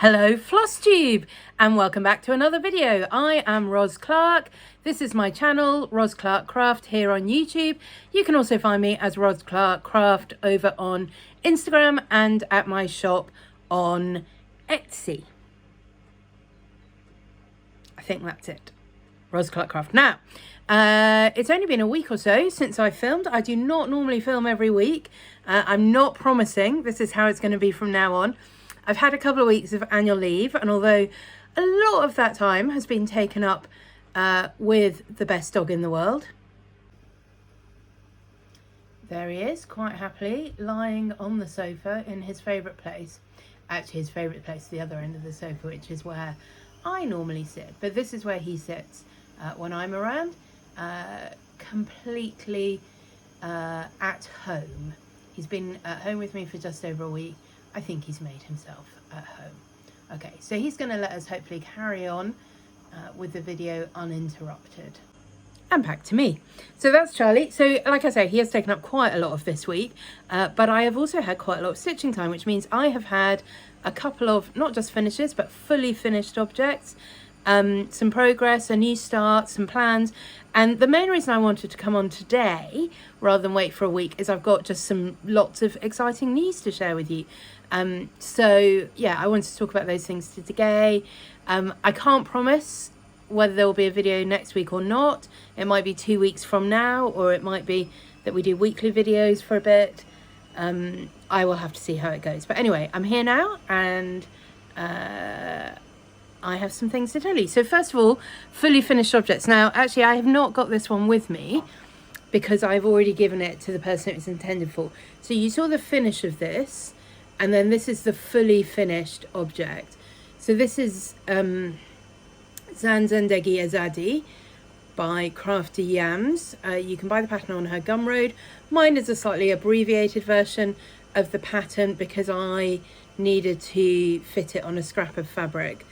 Hello Flosstube and welcome back to another video. I am Ros Clark. This is my channel, Ros Clark Craft, here on YouTube. You can also find me as Ros Clark Craft over on Instagram and at my shop on Etsy. I think that's it. Ros Clark Craft. Now, it's only been a week or so since I filmed. I do not normally film every week. I'm not promising this is how it's going to be from now on. I've had a couple of weeks of annual leave, and although a lot of that time has been taken up with the best dog in the world. There he is, quite happily, lying on the sofa in his favourite place. Actually, his favourite place is the other end of the sofa, which is where I normally sit. But this is where he sits when I'm around, completely at home. He's been at home with me for just over a week. I think he's made himself at home. Okay, so he's going to let us hopefully carry on with the video uninterrupted. And back to me. So that's Charlie. So like I say, he has taken up quite a lot of this week, but I have also had quite a lot of stitching time, which means I have had a couple of not just finishes, but fully finished objects, some progress, a new start, some plans. And the main reason I wanted to come on today rather than wait for a week is I've got just lots of exciting news to share with you. So yeah, I wanted to talk about those things today. I can't promise whether there will be a video next week or not. It might be 2 weeks from now, or it might be that we do weekly videos for a bit. I will have to see how it goes. But anyway, I'm here now, and I have some things to tell you. So first of all, fully finished objects. Now, actually, I have not got this one with me because I've already given it to the person it was intended for. So you saw the finish of this, and then this is the fully finished object. So this is Zanzandegi Azadi by Crafty Yams. You can buy the pattern on her Gumroad. Mine is a slightly abbreviated version of the pattern because I needed to fit it on a scrap of fabric.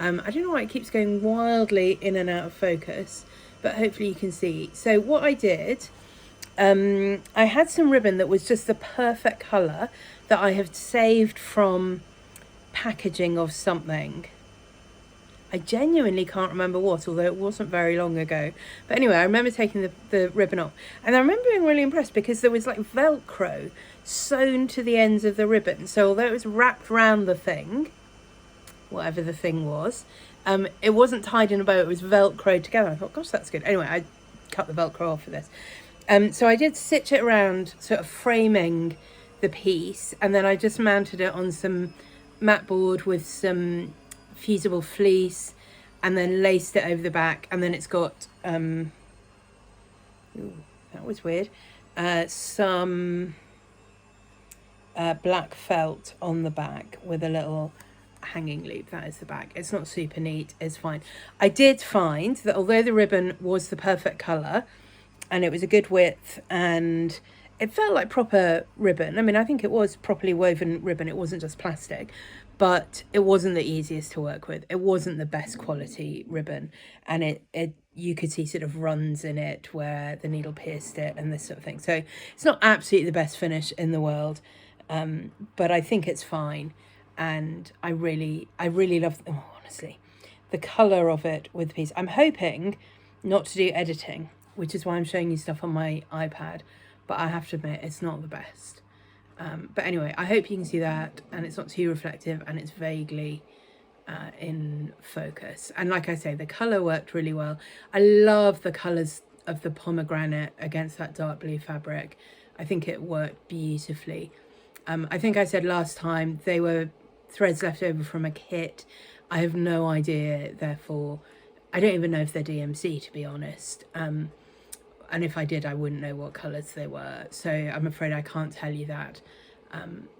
I don't know why it keeps going wildly in and out of focus, but hopefully you can see. So what I did, I had some ribbon that was just the perfect colour that I have saved from packaging of something. I genuinely can't remember what, although it wasn't very long ago. But anyway, I remember taking the ribbon off. And I remember being really impressed because there was like Velcro sewn to the ends of the ribbon. So although it was wrapped around the thing, whatever the thing was, it wasn't tied in a bow, it was Velcroed together. I thought, gosh, that's good. Anyway, I cut the Velcro off for this. So I did stitch it around, sort of framing the piece, and then I just mounted it on some mat board with some fusible fleece, and then laced it over the back, and then it's got ooh, that was weird, some black felt on the back with a little hanging loop. That is the back. It's not super neat, it's fine. I did find that although the ribbon was the perfect colour and it was a good width and it felt like proper ribbon, I mean, I think it was properly woven ribbon, it wasn't just plastic, but it wasn't the easiest to work with. It wasn't the best quality ribbon, and it you could see sort of runs in it where the needle pierced it and this sort of thing. So it's not absolutely the best finish in the world, but I think it's fine. And I really love, oh, honestly, the colour of it with the piece. I'm hoping not to do editing, which is why I'm showing you stuff on my iPad, but I have to admit it's not the best. But anyway, I hope you can see that, and it's not too reflective, and it's vaguely in focus. And like I say, the colour worked really well. I love the colours of the pomegranate against that dark blue fabric. I think it worked beautifully. I think I said last time they were threads left over from a kit. I have no idea, therefore I don't even know if they're DMC, to be honest, and if I did, I wouldn't know what colours they were, so I'm afraid I can't tell you that,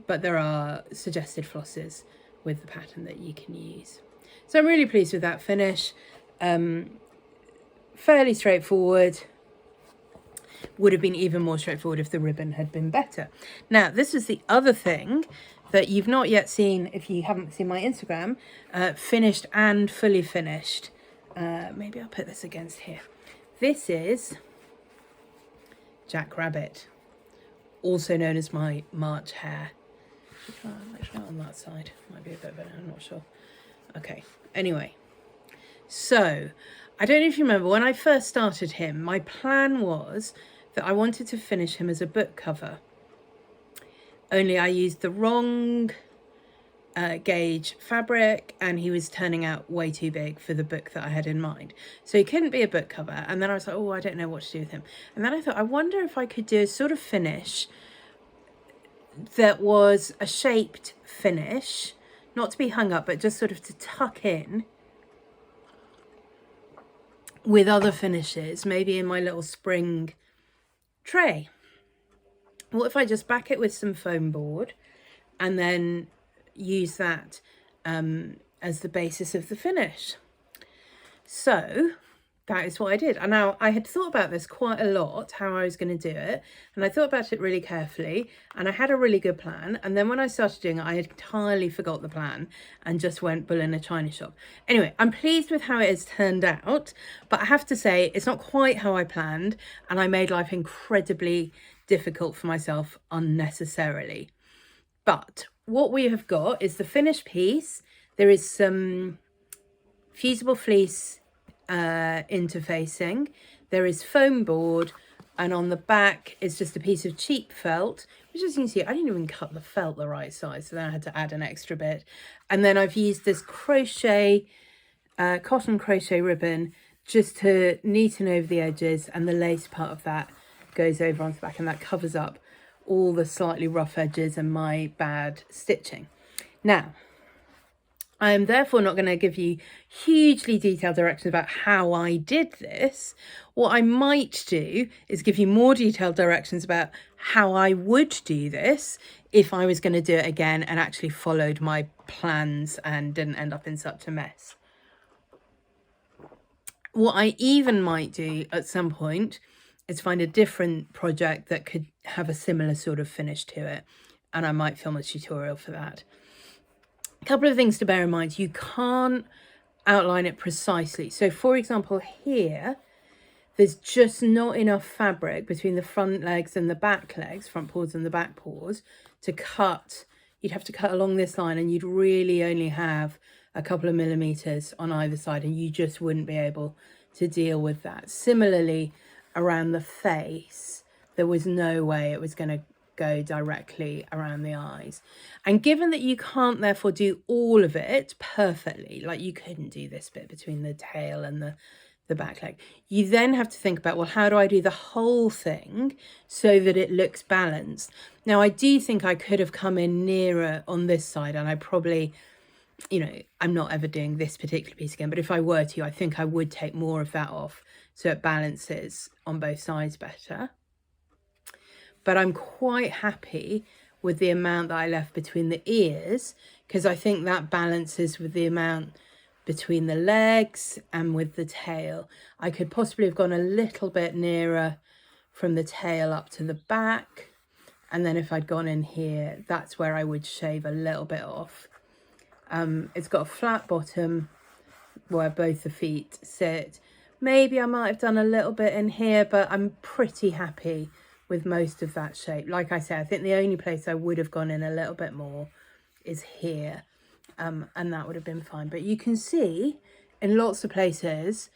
but there are suggested flosses with the pattern that you can use. So I'm really pleased with that finish. Fairly straightforward. Would have been even more straightforward if the ribbon had been better. Now, this is the other thing that you've not yet seen if you haven't seen my Instagram, finished and fully finished. Maybe I'll put this against here. This is Jack Rabbit, also known as my March hare. Let's try on that side. Might be a bit better, I'm not sure. Okay, anyway. So, I don't know if you remember, when I first started him, my plan was that I wanted to finish him as a book cover. Only I used the wrong gauge fabric, and he was turning out way too big for the book that I had in mind. So he couldn't be a book cover. And then I was like, oh, I don't know what to do with him. And then I thought, I wonder if I could do a sort of finish that was a shaped finish, not to be hung up, but just sort of to tuck in with other finishes, maybe in my little spring tray. What if I just back it with some foam board and then use that as the basis of the finish? So that is what I did. And now I had thought about this quite a lot, how I was going to do it. And I thought about it really carefully, and I had a really good plan. And then when I started doing it, I entirely forgot the plan and just went bull in a china shop. Anyway, I'm pleased with how it has turned out, but I have to say it's not quite how I planned, and I made life incredibly difficult for myself unnecessarily. But what we have got is the finished piece. There is some fusible fleece interfacing, there is foam board, and on the back is just a piece of cheap felt, which, as you can see, I didn't even cut the felt the right size, so then I had to add an extra bit. And then I've used this crochet cotton crochet ribbon just to neaten over the edges, and the lace part of that goes over onto the back, and that covers up all the slightly rough edges and my bad stitching. Now, I am therefore not going to give you hugely detailed directions about how I did this. What I might do is give you more detailed directions about how I would do this if I was going to do it again and actually followed my plans and didn't end up in such a mess. What I even might do at some point is find a different project that could have a similar sort of finish to it, and I might film a tutorial for that. A couple of things to bear in mind: you can't outline it precisely. So for example, here there's just not enough fabric between the front legs and the back legs, front paws and the back paws, to cut. You'd have to cut along this line, and you'd really only have a couple of millimeters on either side, and you just wouldn't be able to deal with that. Similarly, around the face, there was no way it was going to go directly around the eyes. And given that you can't therefore do all of it perfectly, like you couldn't do this bit between the tail and the back leg, you then have to think about, well, how do I do the whole thing so that it looks balanced? Now, I do think I could have come in nearer on this side, and I probably, you know, I'm not ever doing this particular piece again, but if I were to, I think I would take more of that off so it balances on both sides better. But I'm quite happy with the amount that I left between the ears, because I think that balances with the amount between the legs and with the tail. I could possibly have gone a little bit nearer from the tail up to the back, and then if I'd gone in here, that's where I would shave a little bit off. It's got a flat bottom where both the feet sit. Maybe I might have done a little bit in here, but I'm pretty happy with most of that shape. Like I said, I think the only place I would have gone in a little bit more is here, and that would have been fine. But you can see in lots of places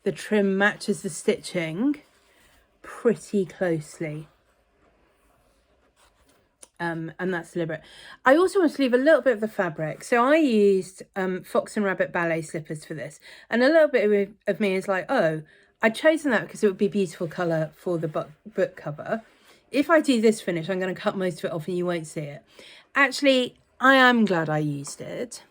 the trim matches the stitching pretty closely, and that's deliberate. I also want to leave a little bit of the fabric, so I used Fox and Rabbit ballet slippers for this, and a little bit of me is like, oh, I'd chosen that because it would be a beautiful colour for the book cover. If I do this finish, I'm going to cut most of it off and you won't see it. Actually, I am glad I used it.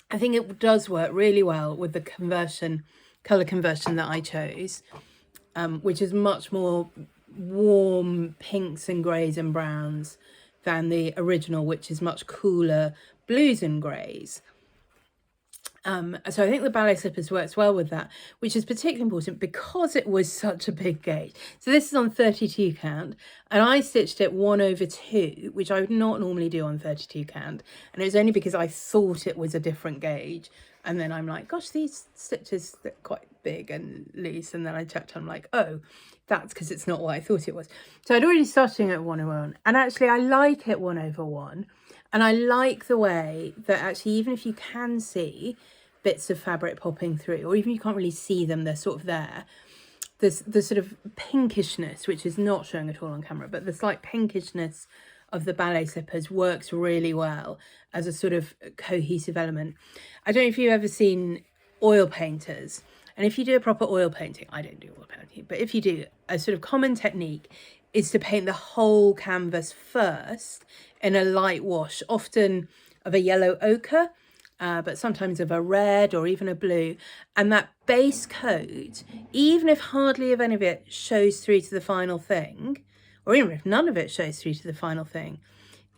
I think it does work really well with the colour conversion that I chose, which is much more warm pinks and greys and browns than the original, which is much cooler blues and greys. So I think the ballet slippers works well with that, which is particularly important because it was such a big gauge. So this is on 32 count, and I stitched it 1/2, which I would not normally do on 32 count. And it was only because I thought it was a different gauge. And then I'm like, gosh, these stitches are quite big and loose, and then I checked, I'm like, oh, that's because it's not what I thought it was. So I'd already started at 1/1, and actually I like it 1/1, and I like the way that actually, even if you can see bits of fabric popping through, or even you can't really see them, they're sort of there, there's the sort of pinkishness, which is not showing at all on camera, but the slight pinkishness of the ballet slippers works really well as a sort of cohesive element. I don't know if you've ever seen oil painters, and if you do a proper oil painting, I don't do oil painting, but if you do, a sort of common technique is to paint the whole canvas first in a light wash, often of a yellow ochre, but sometimes of a red or even a blue. And that base coat, even if hardly of any of it shows through to the final thing, or even if none of it shows through to the final thing,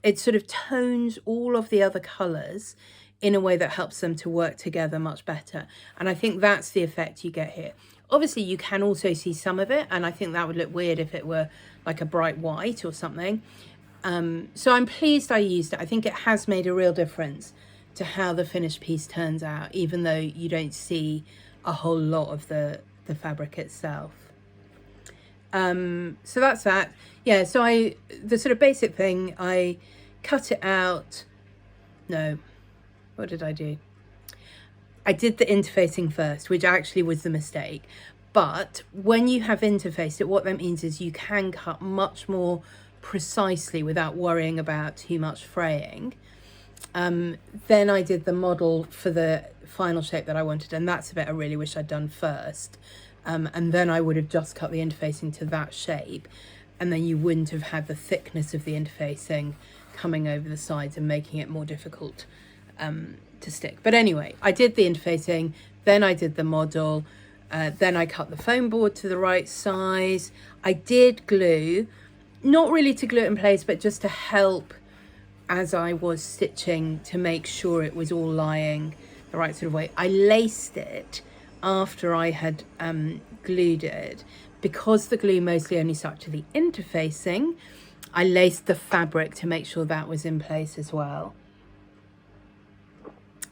it sort of tones all of the other colours in a way that helps them to work together much better. And I think that's the effect you get here. Obviously, you can also see some of it, and I think that would look weird if it were like a bright white or something. So I'm pleased I used it. I think it has made a real difference to how the finished piece turns out, even though you don't see a whole lot of the fabric itself. So that's that. Yeah, so the sort of basic thing, I cut it out. No, what did I do? I did the interfacing first, which actually was the mistake. But when you have interfaced it, what that means is you can cut much more precisely without worrying about too much fraying. Then I did the model for the final shape that I wanted, and that's a bit I really wish I'd done first. And then I would have just cut the interfacing to that shape, and then you wouldn't have had the thickness of the interfacing coming over the sides and making it more difficult to stick. But anyway, I did the interfacing, then I did the model, then I cut the foam board to the right size. I did glue, not really to glue it in place, but just to help as I was stitching to make sure it was all lying the right sort of way. I laced it after I had glued it. Because the glue mostly only stuck to the interfacing, I laced the fabric to make sure that was in place as well.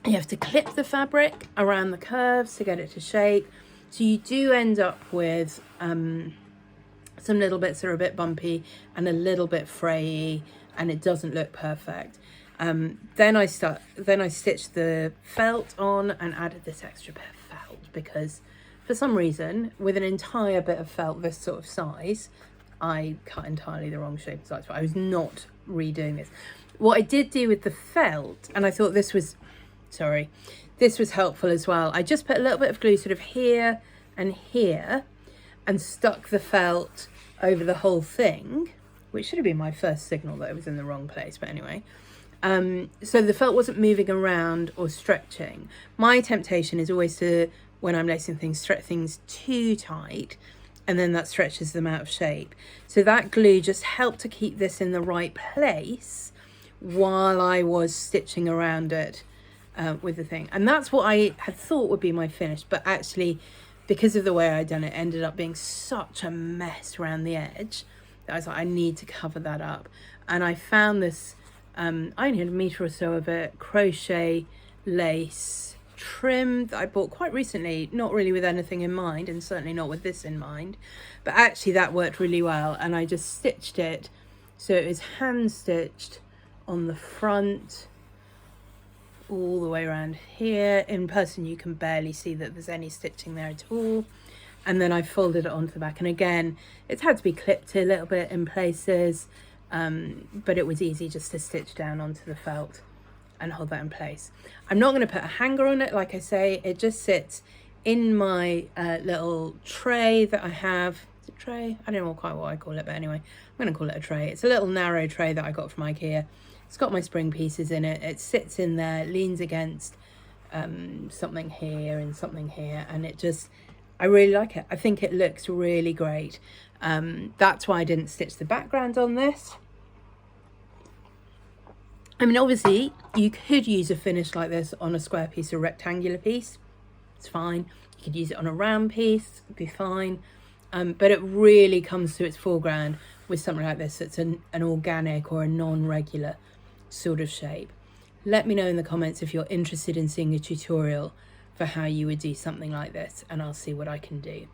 You have to clip the fabric around the curves to get it to shape. So you do end up with some little bits that are a bit bumpy and a little bit frayy, and it doesn't look perfect. Then I stitched the felt on and added this extra bit of felt because for some reason, with an entire bit of felt this sort of size, I cut entirely the wrong shape and size. But I was not redoing this. What I did do with the felt, and I thought this was helpful as well. I just put a little bit of glue sort of here and here and stuck the felt over the whole thing, which should have been my first signal that it was in the wrong place, but anyway. So the felt wasn't moving around or stretching. My temptation is always to, when I'm lacing things, stretch things too tight, and then that stretches them out of shape. So that glue just helped to keep this in the right place while I was stitching around it with the thing. And that's what I had thought would be my finish, but actually, because of the way I'd done it, ended up being such a mess around the edge that I was like, I need to cover that up. And I found this, I only had a metre or so of it, crochet lace trim that I bought quite recently, not really with anything in mind, and certainly not with this in mind, but actually that worked really well. And I just stitched it so it was hand stitched on the front all the way around here. In person you can barely see that there's any stitching there at all, and then I folded it onto the back, and again it's had to be clipped a little bit in places, but it was easy just to stitch down onto the felt and hold that in place. I'm not going to put a hanger on it, like I say, it just sits in my little tray that I have. Is it a tray? I don't know quite what I call it, but anyway, I'm going to call it a tray. It's a little narrow tray that I got from IKEA. It's got my spring pieces in it. It sits in there, leans against something here and something here, and it just, I really like it. I think it looks really great. That's why I didn't stitch the background on this. I mean, obviously, you could use a finish like this on a square piece or rectangular piece. It's fine. You could use it on a round piece. It'd be fine. But it really comes to its foreground with something like this. It's an organic or a non-regular sort of shape. Let me know in the comments if you're interested in seeing a tutorial for how you would do something like this, and I'll see what I can do.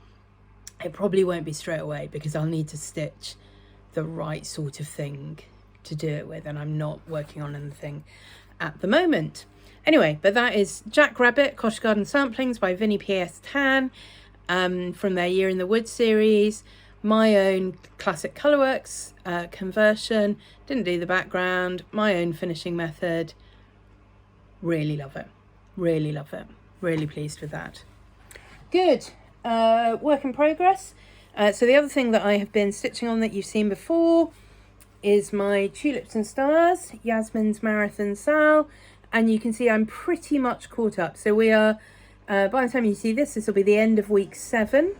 It probably won't be straight away because I'll need to stitch the right sort of thing to do it with, and I'm not working on anything at the moment. Anyway, but that is Jack Rabbit Cottage Garden Samplings by Vinnie P.S. Tan, from their Year in the Woods series. My own classic Colourworks conversion, didn't do the background, my own finishing method. Really love it, really love it, really pleased with that. Good. Work in progress. So the other thing that I have been stitching on that you've seen before is my Tulips and Stars, Yasmin's Marathon Sal, and you can see I'm pretty much caught up. So we are, by the time you see this, this will be the end of week 7,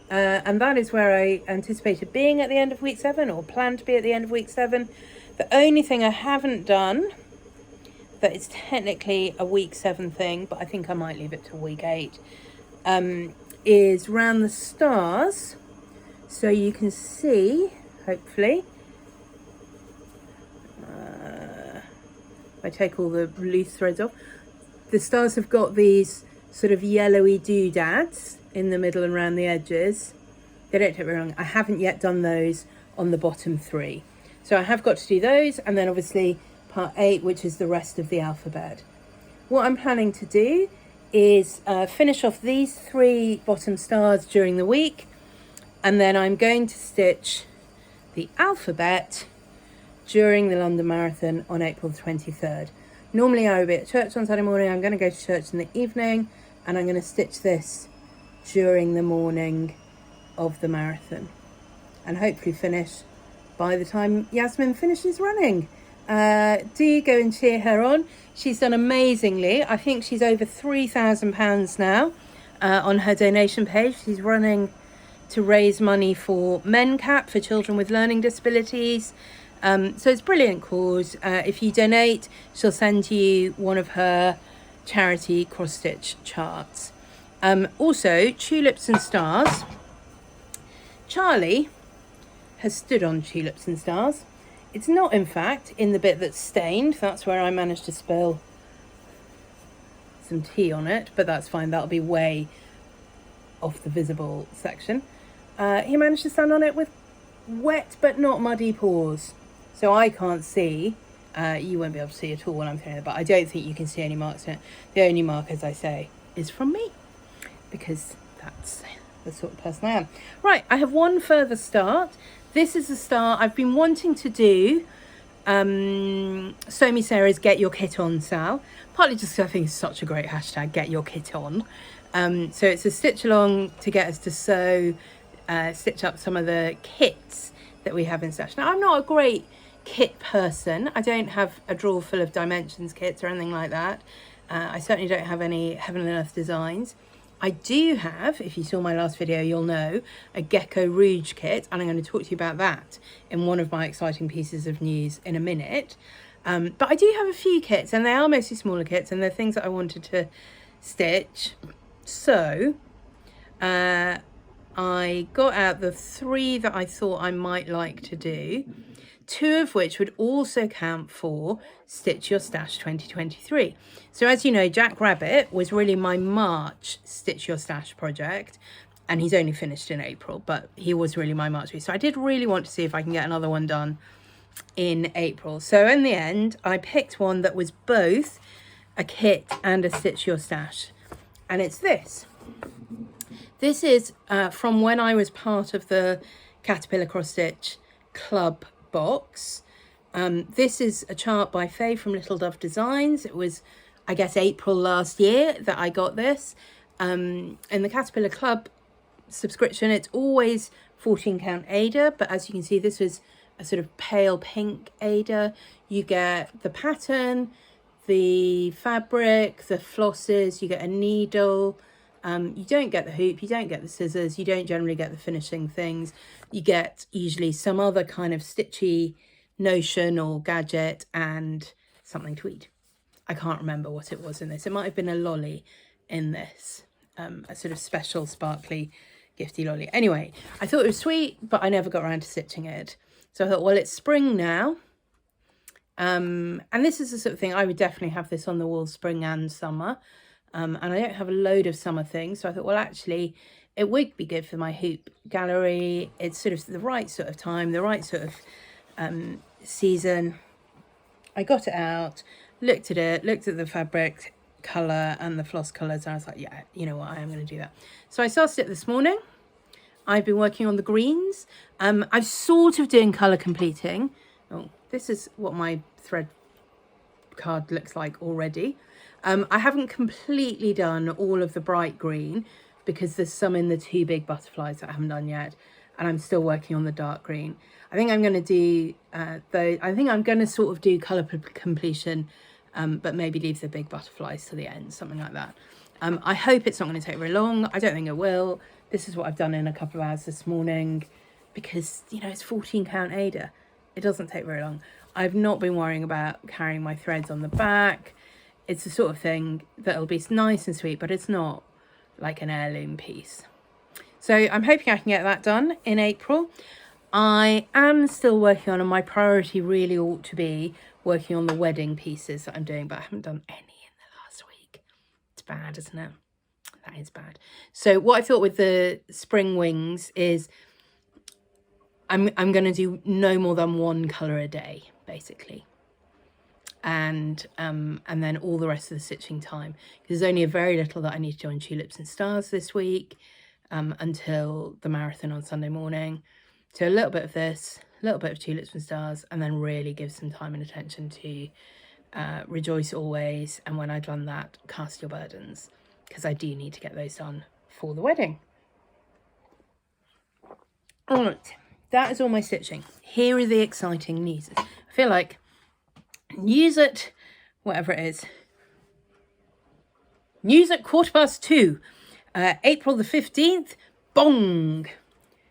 and that is where I anticipated being at the end of week 7, or planned to be at the end of week 7. The only thing I haven't done that is technically a week 7 thing, but I think I might leave it till week 8, is round the stars. So you can see, hopefully, if I take all the loose threads off, the stars have got these sort of yellowy doodads in the middle and around the edges. They don't take me wrong, I haven't yet done those on the bottom 3. So I have got to do those, and then obviously part 8, which is the rest of the alphabet. What I'm planning to do is finish off these 3 bottom stars during the week, and then I'm going to stitch the alphabet during the London Marathon on April the 23rd. Normally I would be at church on Saturday morning. I'm going to go to church in the evening, and I'm going to stitch this during the morning of the marathon, and hopefully finish by the time Yasmin finishes running. Do go and cheer her on. She's done amazingly. I think she's over £3,000 now on her donation page. She's running to raise money for MenCap, for children with learning disabilities. So it's a brilliant cause. If you donate, she'll send you one of her charity cross-stitch charts. Also, Tulips and Stars. Charlie has stood on Tulips and Stars. It's not, in fact, in the bit that's stained. That's where I managed to spill some tea on it, but that's fine. That'll be way off the visible section. He managed to stand on it with wet but not muddy paws. So I can't see. You won't be able to see at all when I'm saying it, but I don't think you can see any marks in it. The only mark, as I say, is from me, because that's the sort of person I am. Right, I have one further start. This is the start I've been wanting to do. Somi Sarah's Get Your Kit On Sal, partly just because I think it's such a great hashtag, Get Your Kit On. So it's a stitch along to get us to sew, stitch up some of the kits that we have in stash. Now, I'm not a great kit person. I don't have a drawer full of dimensions kits or anything like that. I certainly don't have any Heaven and Earth designs. I do have, if you saw my last video, you'll know, a Gecko Rouge kit, and I'm going to talk to you about that in one of my exciting pieces of news in a minute. But I do have a few kits, and they are mostly smaller kits, and they're things that I wanted to stitch. So I got out the 3 that I thought I might like to do, 2 of which would also count for Stitch Your Stash 2023. So as you know, Jack Rabbit was really my March Stitch Your Stash project, and he's only finished in April, but he was really my March piece. So I did really want to see if I can get another one done in April. So in the end, I picked one that was both a kit and a Stitch Your Stash, and it's this. This is from when I was part of the Caterpillar Cross Stitch Club box. This is a chart by Faye from Little Dove Designs. It was, I guess, April last year that I got this. In the Caterpillar Club subscription, it's always 14 count Ada, but as you can see, this was a sort of pale pink Ada. You get the pattern, the fabric, the flosses, you get a needle. You don't get the hoop, you don't get the scissors, you don't generally get the finishing things. You get usually some other kind of stitchy notion or gadget and something to eat. I can't remember what it was in this. It might have been a lolly in this, a sort of special sparkly gifty lolly. Anyway, I thought it was sweet, but I never got around to stitching it. So I thought, well, it's spring now. And this is the sort of thing, I would definitely have this on the wall spring and summer. and I don't have a load of summer things. So I thought, well, actually, it would be good for my hoop gallery. It's sort of the right sort of time, the right sort of season. I got it out, looked at it, looked at the fabric colour and the floss colours, and I was like, yeah, you know what, I am going to do that. So I started it this morning. I've been working on the greens. I'm sort of doing colour completing. Oh, this is what my thread card looks like already. I haven't completely done all of the bright green because there's some in the two big butterflies that I haven't done yet, and I'm still working on the dark green. I think I'm going to do I think I'm going to sort of do colour completion, but maybe leave the big butterflies to the end, something like that. I hope it's not going to take very long. I don't think it will. This is what I've done in a couple of hours this morning because, you know, it's 14 count Ada. It doesn't take very long. I've not been worrying about carrying my threads on the back. It's the sort of thing that'll be nice and sweet, but it's not like an heirloom piece. So I'm hoping I can get that done in April. I am still working on, and my priority really ought to be working on the wedding pieces that I'm doing, but I haven't done any in the last week. It's bad, isn't it? That is bad. So what I thought with the spring wings is I'm going to do no more than one colour a day, basically. And then all the rest of the stitching time, because there's only a very little that I need to do on tulips and stars this week until the marathon on Sunday morning. So a little bit of this, a little bit of tulips and stars, and then really give some time and attention to Rejoice Always, and when I've done that, Cast Your Burdens, because I do need to get those done for the wedding. All right, that is all my stitching. Here are the exciting news. I feel like news at whatever it is. News at 2:15. April the 15th. Bong.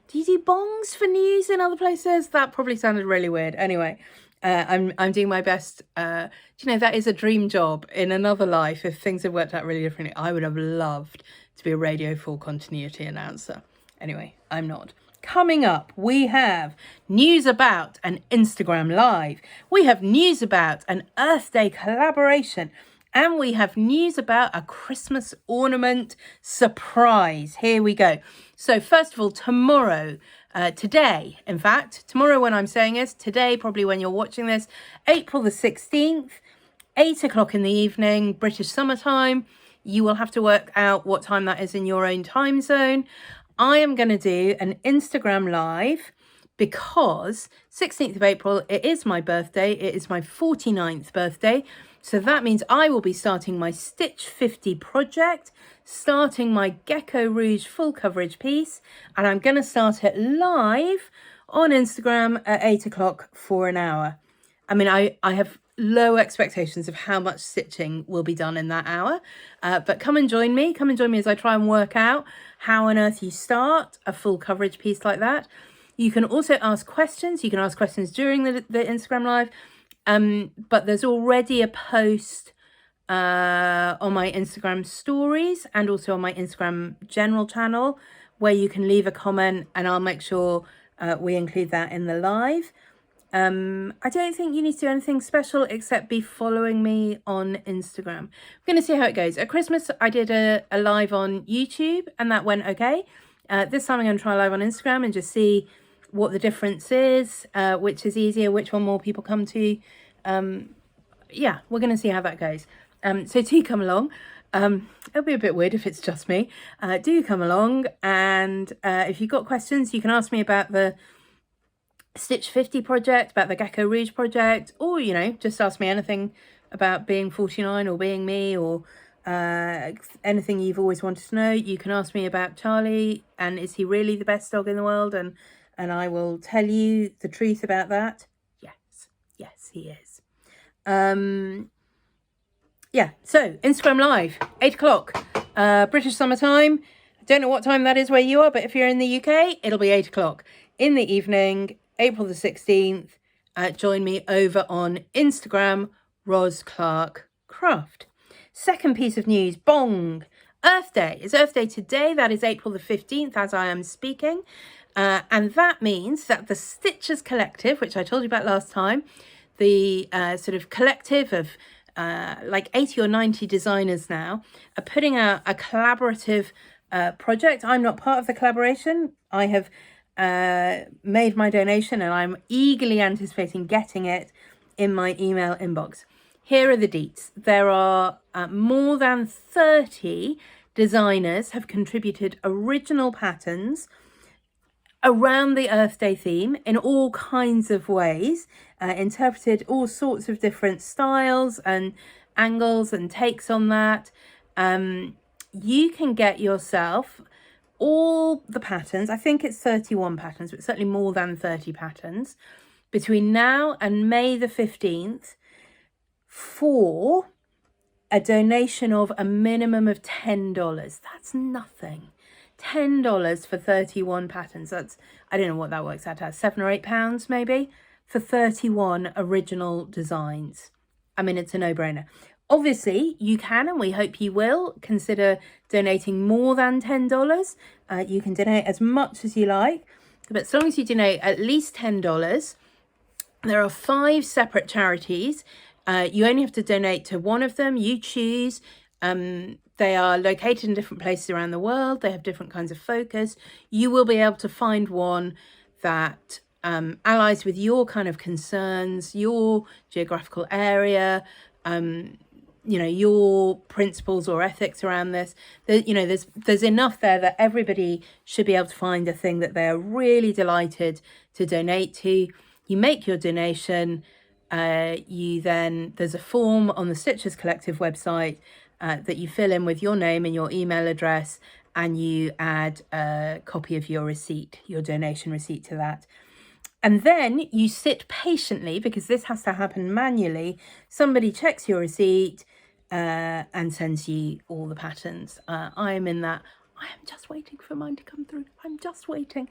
Do you do bongs for news in other places? That probably sounded really weird. Anyway, I'm doing my best. Do you know, that is a dream job. In another life, if things had worked out really differently, I would have loved to be a Radio 4 continuity announcer. Anyway, I'm not. Coming up, we have news about an Instagram Live. We have news about an Earth Day collaboration. And we have news about a Christmas ornament surprise. Here we go. So first of all, tomorrow, today, in fact, tomorrow when I'm saying this, today, probably when you're watching this, April the 16th, 8 o'clock in the evening, British summertime. You will have to work out what time that is in your own time zone. I am going to do an Instagram Live because 16th of April, it is my birthday. It is my 49th birthday. So that means I will be starting my Stitch 50 project, starting my Gecko Rouge full coverage piece, and I'm going to start it live on Instagram at 8 o'clock for an hour. I mean, I have low expectations of how much stitching will be done in that hour, but come and join me. Come and join me as I try and work out how on earth you start a full coverage piece like that. You can also ask questions. You can ask questions during the Instagram Live. But there's already a post on my Instagram stories and also on my Instagram general channel where you can leave a comment, and I'll make sure we include that in the live. I don't think you need to do anything special except be following me on Instagram. I'm going to see how it goes. At Christmas, I did a live on YouTube and that went okay. This time I'm going to try live on Instagram and just see what the difference is, which is easier, which one more people come to. Yeah, we're going to see how that goes. So do come along. It'll be a bit weird if it's just me. Do come along, and if you've got questions, you can ask me about the Stitch 50 project, about the Gecko Rouge project, or, you know, just ask me anything about being 49 or being me, or anything you've always wanted to know. You can ask me about Charlie, and is he really the best dog in the world? And I will tell you the truth about that. Yes, he is. Yeah, so Instagram Live, 8 o'clock, British summertime. I don't know what time that is where you are, but if you're in the UK, it'll be 8 o'clock in the evening, April the 16th. Join me over on Instagram, Ros Clark Craft. Second piece of news, bong, Earth Day. It's Earth Day today. That is April the 15th as I am speaking. And that means that the Stitchers Collective, which I told you about last time, the sort of collective of like 80 or 90 designers now are putting out a collaborative project. I'm not part of the collaboration. I have made my donation and I'm eagerly anticipating getting it in my email inbox. Here are the deets. There are more than 30 designers have contributed original patterns around the Earth Day theme in all kinds of ways, interpreted all sorts of different styles and angles and takes on that. You can get yourself all the patterns. I think it's 31 patterns, but certainly more than 30 patterns between now and May the 15th for a donation of a minimum of $10. That's nothing. $10 for 31 patterns. That's, I don't know what that works out as, £7 or £8 maybe, for 31 original designs. I mean, it's a no-brainer. Obviously, you can, and we hope you will, consider donating more than $10. You can donate as much as you like, but as long as you donate at least $10, there are 5 separate charities. You only have to donate to one of them. You choose. They are located in different places around the world. They have different kinds of focus. You will be able to find one that allies with your kind of concerns, your geographical area, your principles or ethics around this. There's enough there that everybody should be able to find a thing that they are really delighted to donate to. You make your donation. There's a form on the Stitchers Collective website that you fill in with your name and your email address, and you add a copy of your receipt, your donation receipt to that. And then you sit patiently, because this has to happen manually. Somebody checks your receipt and sends you all the patterns. I am in that. I am just waiting for mine to come through. I'm just waiting.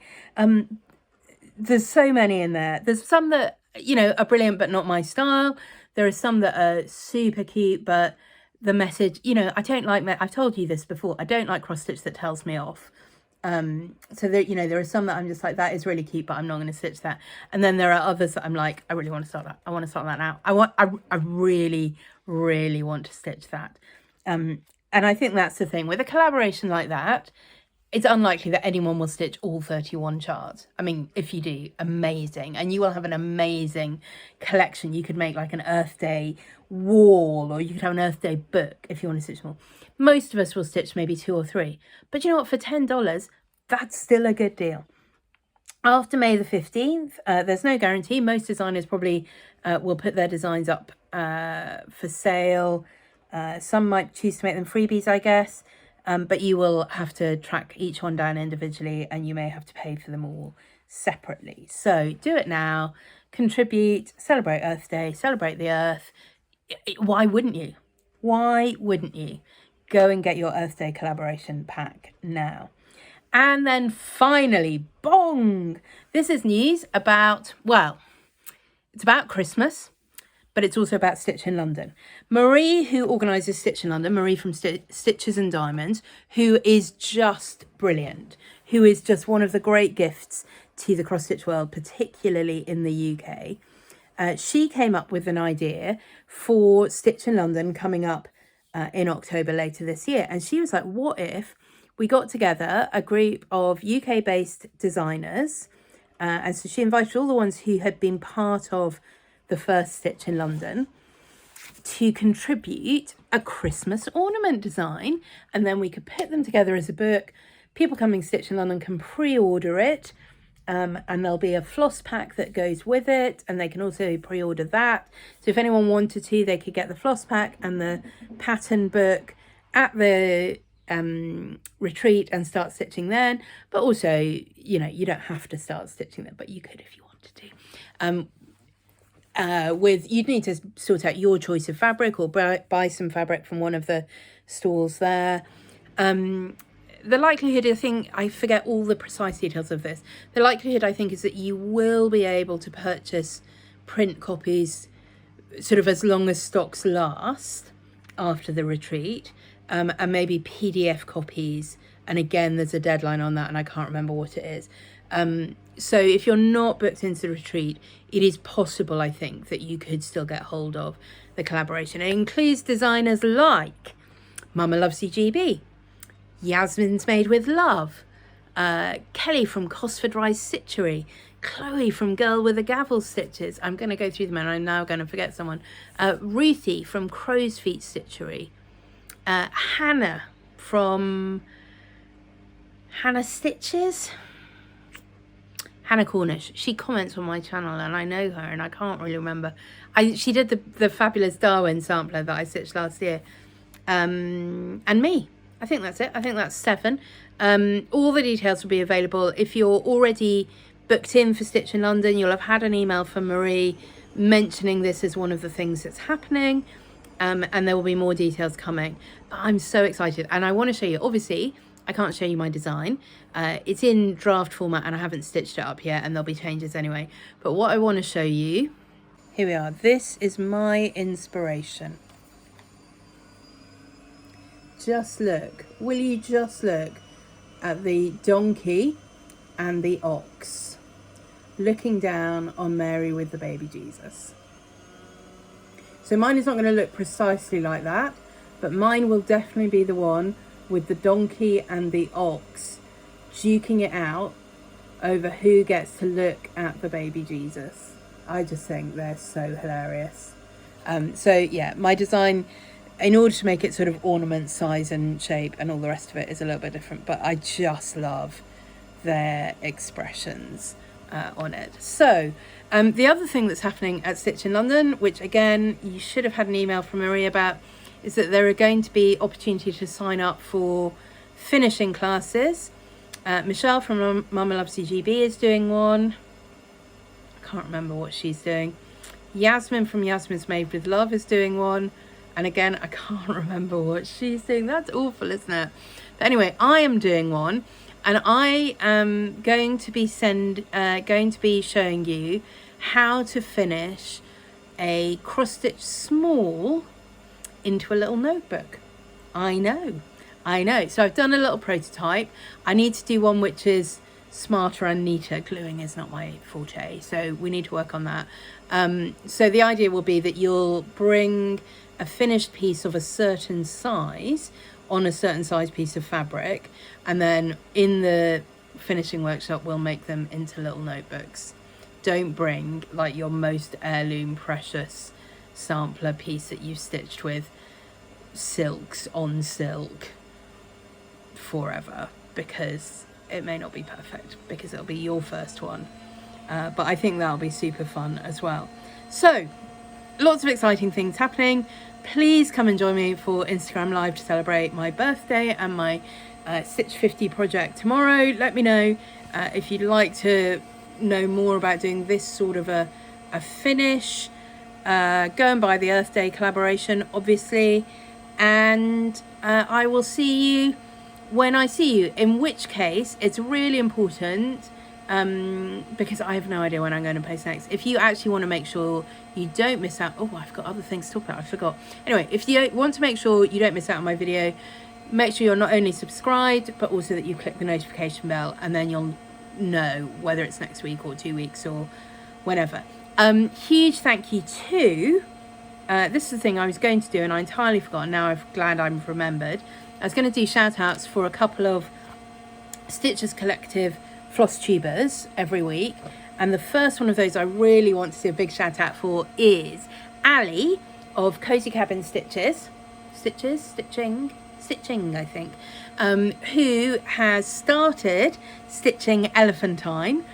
There's so many in there. There's some that, are brilliant, but not my style. There are some that are super cute, but the message, I don't like, I've told you this before, I don't like cross stitch that tells me off. So there are some that I'm just like, that is really cute, but I'm not going to stitch that. And then there are others that I'm like, I really want to start that. I want to start that now. I really, really want to stitch that. And I think that's the thing with a collaboration like that. It's unlikely that anyone will stitch all 31 charts. I mean, if you do, amazing. And you will have an amazing collection. You could make like an Earth Day wall, or you could have an Earth Day book if you want to stitch them all. Most of us will stitch maybe 2 or 3. But you know what? For $10, that's still a good deal. After May the 15th, there's no guarantee. Most designers probably will put their designs up for sale. Some might choose to make them freebies, I guess. But you will have to track each one down individually, and you may have to pay for them all separately. So do it now, contribute, celebrate Earth Day, celebrate the Earth. Why wouldn't you? Why wouldn't you? Go and get your Earth Day collaboration pack now. And then finally, bong! This is news about, it's about Christmas, but it's also about Stitch in London. Marie, who organises Stitch in London, Marie from Stitches and Diamonds, who is just brilliant, who is just one of the great gifts to the cross-stitch world, particularly in the UK. She came up with an idea for Stitch in London coming up in October later this year. And she was like, what if we got together a group of UK-based designers? And so she invited all the ones who had been part of the first Stitch in London to contribute a Christmas ornament design, and then we could put them together as a book. People coming Stitch in London can pre-order it, and there'll be a floss pack that goes with it, and they can also pre-order that. So if anyone wanted to, they could get the floss pack and the pattern book at the retreat and start stitching then. But also, you don't have to start stitching them, but you could if you wanted to. You'd need to sort out your choice of fabric, or buy some fabric from one of the stalls there. The likelihood, I forget all the precise details of this. The likelihood, I think, is that you will be able to purchase print copies sort of as long as stocks last after the retreat, and maybe PDF copies. And again, there's a deadline on that, and I can't remember what it is. So if you're not booked into the retreat, it is possible, I think, that you could still get hold of the collaboration. It includes designers like Mama Loves GB, Yasmin's Made with Love, Kelly from Cosford Rise Stitchery, Chloe from Girl with the Gavel Stitches. I'm going to go through them and I'm now going to forget someone. Ruthie from Crow's Feet Stitchery. Hannah from Hannah Stitches. Hannah Cornish. She comments on my channel and I know her and I can't really remember. She did the fabulous Darwin sampler that I stitched last year. And me. I think that's it. I think that's 7. All the details will be available. If you're already booked in for Stitch in London, you'll have had an email from Marie mentioning this as one of the things that's happening. And there will be more details coming. But I'm so excited and I want to show you. Obviously, I can't show you my design. It's in draft format and I haven't stitched it up yet and there'll be changes anyway. But what I want to show you, here we are. This is my inspiration. Just look, will you just look at the donkey and the ox looking down on Mary with the baby Jesus. So mine is not going to look precisely like that, but mine will definitely be the one with the donkey and the ox duking it out over who gets to look at the baby Jesus. I just think they're so hilarious. So yeah, my design, in order to make it sort of ornament size and shape and all the rest of it, is a little bit different, but I just love their expressions on it. So the other thing that's happening at Stitch in London, which again you should have had an email from Marie about, is that there are going to be opportunity to sign up for finishing classes. Michelle from Mama Loves GB is doing one. I can't remember what she's doing. Yasmin from Yasmin's Made with Love is doing one. And again, I can't remember what she's doing. That's awful, isn't it? But anyway, I am doing one. And I am going to be showing you how to finish a cross stitch small into a little notebook. I know. So I've done a little prototype. I need to do one which is smarter and neater. Gluing is not my forte, so we need to work on that. So the idea will be that you'll bring a finished piece of a certain size on a certain size piece of fabric, and then in the finishing workshop we'll make them into little notebooks. Don't bring like your most heirloom precious sampler piece that you've stitched with silks on silk forever, because it may not be perfect, because it'll be your first one. But I think that'll be super fun as well. So lots of exciting things happening. Please come and join me for Instagram Live to celebrate my birthday and my Stitch 50 project tomorrow. Let me know if you'd like to know more about doing this sort of a finish. Go and buy the Earth Day collaboration, obviously. And I will see you when I see you, in which case it's really important, because I have no idea when I'm going to post next. If you actually want to make sure you don't miss out, oh, I've got other things to talk about, I forgot. Anyway, if you want to make sure you don't miss out on my video, make sure you're not only subscribed, but also that you click the notification bell, and then you'll know whether it's next week or 2 weeks or whenever. Huge thank you to, this is the thing I was going to do and I entirely forgot, now I'm glad I've remembered. I was going to do shout outs for a couple of Stitchers Collective Flosstubers every week, and the first one of those I really want to do a big shout out for is Ali of Cozy Cabin Stitching, I think, who has started stitching Elephantine,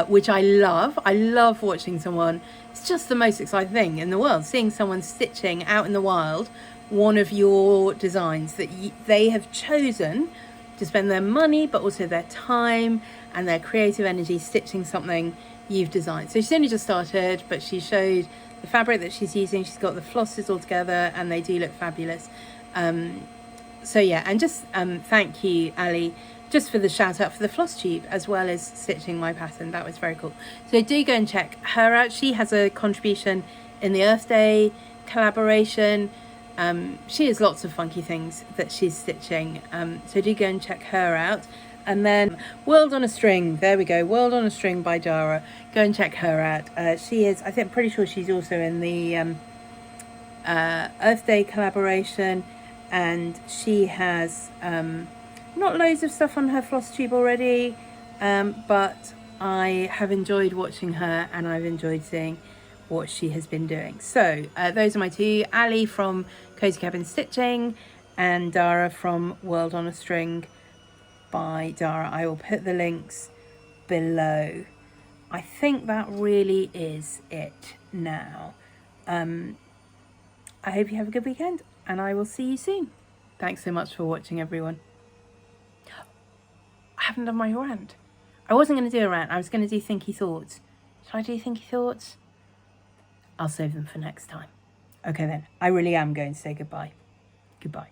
which I love. I love watching someone, it's just the most exciting thing in the world, seeing someone stitching out in the wild one of your designs that they have chosen to spend their money, but also their time and their creative energy stitching something you've designed. So she's only just started, but she showed the fabric that she's using. She's got the flosses all together and they do look fabulous. So yeah, and just thank you, Ali, just for the shout out for the Flosstube as well as stitching my pattern. That was very cool. So do go and check her out. She has a contribution in the Earth Day collaboration. She has lots of funky things that she's stitching, so do go and check her out. And then World on a String, there we go, World on a String by Dara. Go and check her out. She is, I think, pretty sure she's also in the Earth Day collaboration, and she has not loads of stuff on her Flosstube already, but I have enjoyed watching her and I've enjoyed seeing what she has been doing. So those are my two, Ali from Cozy Cabin Stitching and Dara from World on a String by Dara. I will put the links below. I think that really is it now. I hope you have a good weekend and I will see you soon. Thanks so much for watching, everyone. I haven't done my rant. I wasn't going to do a rant. I was going to do thinky thoughts. Should I do thinky thoughts? I'll save them for next time. Okay then. I really am going to say goodbye. Goodbye.